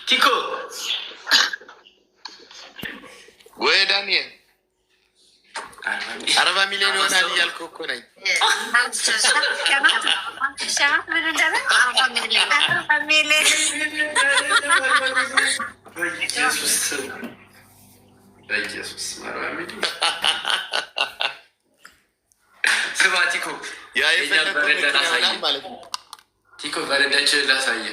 ቲኮ ወይ ዳንኤል 40 ሚሊዮን ይሆናል እያልኩ እኮ ነኝ። በኢየሱስ ስማ ቲኮ ማለት ነው። ቲኮ በረዳችን ላሳየ።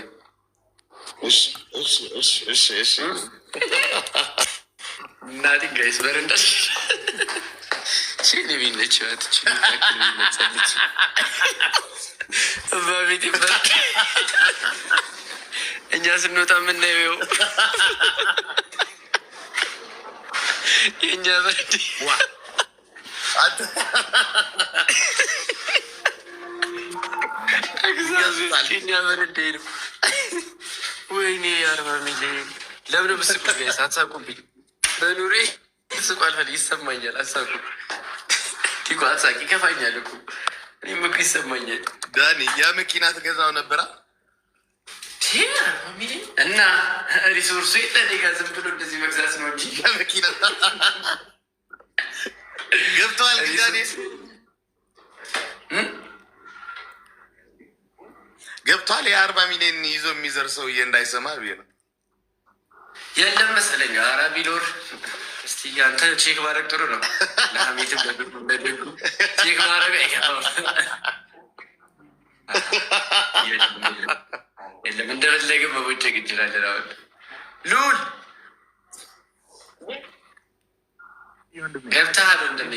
እሺ እናቴ ጋይስ በረዳች ችልቢነች ችልቢነች በቤት እኛ ስንወጣ የምናየው የእኛ በረድ የእኛ በረድ ነው። ወይኔ 40 ሚሊዮን ለምን ብስቁ ጋይስ አትሳቁብኝ። በኑሬ ስቁ አልፈልግ ይሰማኛል። አሳቁ ቲኮ አሳቂ ይከፋኛል እኮ እኔም እኮ ይሰማኛል። ዳኒ ያ መኪና ትገዛው ነበራ እና ሪሶርሱ የጠኔ ጋር ዝም ብሎ እንደዚህ መግዛት ነው እንጂ ያ መኪና ገብተዋል። ዳኒ ገብቷል። የ40 ሚሊዮን ይዞ የሚዘር ሰውዬ እንዳይሰማ ብዬ ነው። የለም መሰለኝ። ኧረ ቢኖር እስቲ አንተ ቼክ ማድረግ ጥሩ ነው። ለሀሜትም ለደጉ ቼክ ማድረግ አይገባም። የለም እንደፈለግን መቦጨቅ እንችላለን። አሁን ሉል ገብተሃል ወንድሜ።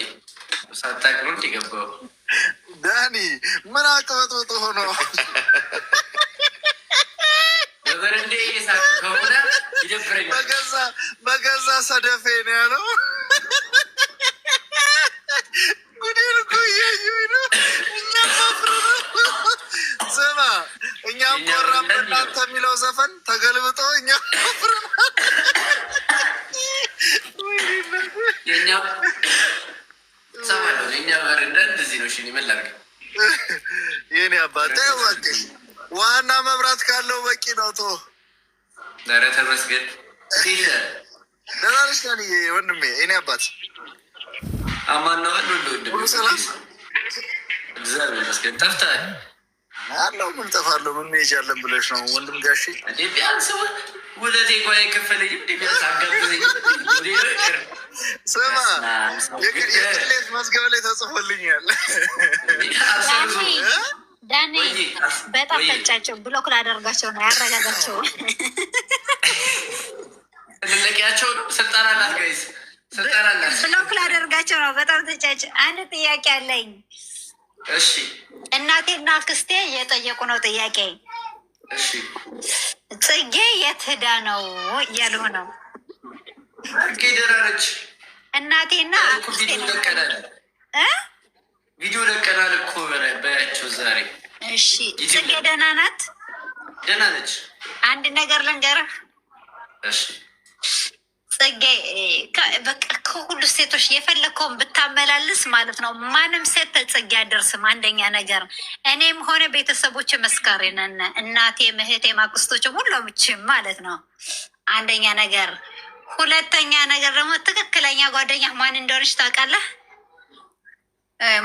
ሳታውቅ ነው እንደ ገባው ዳኒ ምን አቀበጥብጦ ሆኖ በበረንዴ እየሳቅ ከሆነ ይደብረኛል። በገዛ ሰደፌ ነው ያለው። ጉዴን እኮ እያየሁኝ ነው። እኛም አፍሮ ነው። ስማ እኛም ቆራም በእናንተ የሚለው ዘፈን ተገልብጦ እኛም አፍሮ ነው። የእኛ ሰማለሁ። የእኛ በረንዳ እንደዚህ ነው። እሺ ምን ላድርግ? የኔ አባት እባክህ ዋና መብራት ካለው በቂ ነው። ቶ ኧረ ተመስገን። ደህና ነሽ ዳንዬ ወንድሜ? የኔ አባት አማን ነው አሉ ወንድሜ። ሰላም እግዚአብሔር ይመስገን። ጠፍተሃል አለው። ምን ጠፋለሁ? ምን መሄጃ አለን ብለሽ ነው ወንድም ጋሼ? እንዴ ቢያንስ ውለቴ እንኳ የከፈለኝም እንዴ ቢያንስ አጋብዘኝ። ስማ የቅሌት መዝገብ ላይ ተጽፎልኛል። ዳኒ በጣም ተጫቸው። ብሎክ ላደርጋቸው ነው ያረጋጋቸው። ልለቂያቸው ነው። ስልጣን አላት ጋይስ፣ ስልጣን አላት። ብሎክ ላደርጋቸው ነው። በጣም ተጫቸው። አንድ ጥያቄ አለኝ። እሺ እናቴና ክስቴ እየጠየቁ ነው ጥያቄ። እሺ ጽጌ የት ሄዳ ነው እያሉ ነው። ጽጌ ደህና ነች። እናቴና ክስቴ ቪዲዮ ለቀናል እኮ በያቸው ዛሬ። እሺ ጽጌ ደህና ናት? ደህና ነች። አንድ ነገር ልንገርህ። እሺ ጽጌ በቃ ከሁሉ ሴቶች የፈለግከውን ብታመላልስ ማለት ነው ማንም ሴት ተጽጌ አደርስም። አንደኛ ነገር እኔም ሆነ ቤተሰቦች መስካሪ ነን። እናቴም እህቴም አክስቶችም ሁሉምችም ማለት ነው። አንደኛ ነገር። ሁለተኛ ነገር ደግሞ ትክክለኛ ጓደኛ ማን እንደሆነች ታውቃለህ?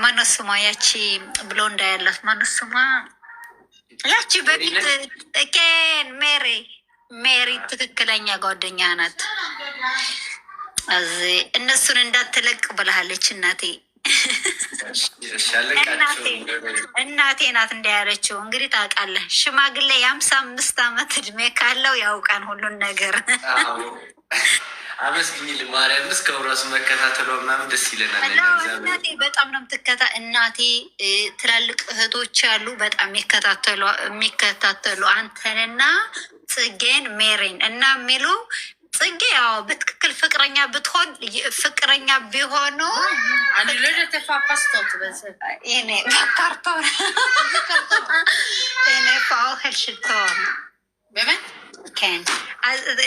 ማነው ስሟ? ያቺ ብሎ እንዳያላት ማነው ስሟ? ያቺ በፊት ኬን ሜሪ ትክክለኛ ጓደኛ ናት። እዚህ እነሱን እንዳትለቅ ብላለች እናቴ። እናቴ ናት እንዳያለችው። እንግዲህ ታውቃለህ ሽማግሌ የ55 ዓመት እድሜ ካለው ያውቃን ሁሉን ነገር። አመስግኝ ማርያም እስከው ራሱ መከታተሏ ምናምን ደስ ይለናል። እናቴ በጣም ነው የምትከታ። እናቴ ትላልቅ እህቶች ያሉ በጣም የሚከታተሉ አንተንና ጽጌን ሜሬን እና የሚሉ ጽጌ ያው በትክክል ፍቅረኛ ብትሆን ፍቅረኛ ቢሆኑ ካርቶን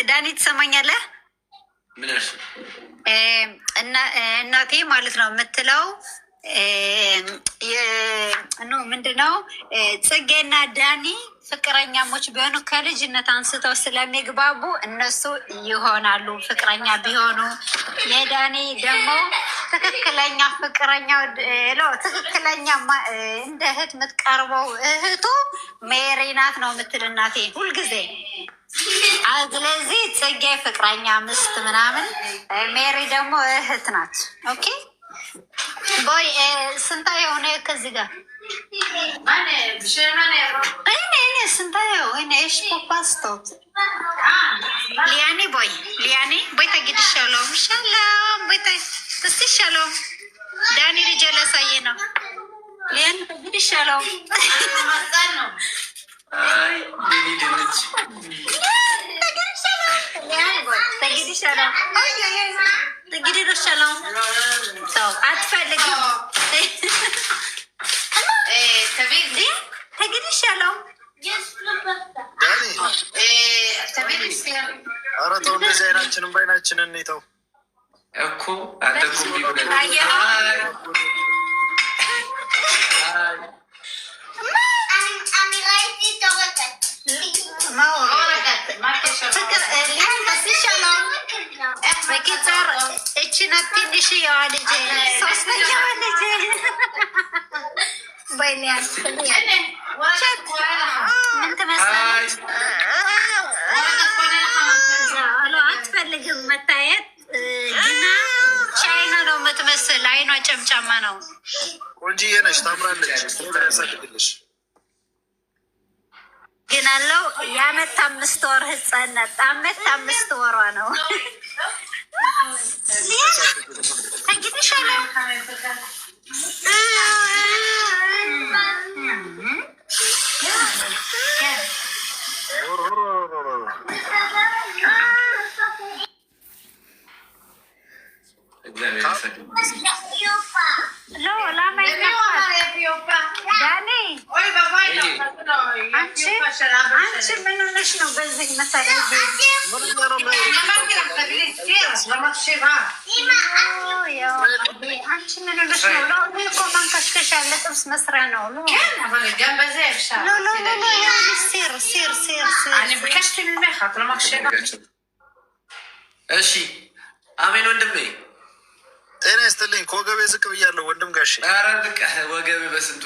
ዳኒ ትሰማኛለህ? እናቴ ማለት ነው የምትለው ምንድነው ጽጌና ዳኒ ፍቅረኛሞች ቢሆኑ ከልጅነት አንስተው ስለሚግባቡ እነሱ ይሆናሉ ፍቅረኛ ቢሆኑ። የዳኒ ደግሞ ትክክለኛ ፍቅረኛው ትክክለኛ እንደ እህት የምትቀርበው እህቱ ሜሪ ናት ነው የምትል እናቴ ሁልጊዜ። ስለዚህ ጽጌ ፍቅረኛ ምስት ምናምን፣ ሜሪ ደግሞ እህት ናት። ኦኬ ቦይ ስንታ የሆነ ከዚህ ጋር ስንታየው ሽ ፖፓስቶት ሊያኔ ቦይ ተግድ ሻሎም ቦይ እስቲ ሻሎም ዳኒ ልጅ ላሳየ ነው። ሊያን ተግድ ሻሎም ተግድ ሻሎም ሰው አትፈልግም ተግድ ሻሎም ኧረ ተው እንደዚህ አይናችንን በአይናችንን እንተው እኮ አንተ በቂጠር እችነት ትንሽ የዋ ልጅ ሶስተኛዋ ልጅ በይሊያን ምን ትመስላለች? አትፈልግም መታየት ግና ቻይና ነው የምትመስል። አይኗ ጨምጫማ ነው። ቆንጆዬ ነሽ፣ ታምራለች። ያሳድግልሽ ግን አለው የአመት 5 ወር ህፃናት 5 ወሯ ነው። ተግድሻለሁ አንቺ ምን ሆነሽ ነው በዚህ መሳሪያ? አንቺ ምን ሆነሽ ነው? እኮ ማንከሽከሻ ያለ ጥብስ መስሪያ ነው። እሺ አሜን ወንድሜ ጤና ይስጥልኝ። ከወገቤ ዝቅ ብያለሁ ወንድም ጋሼ። ኧረ ወገቤ በስንቱ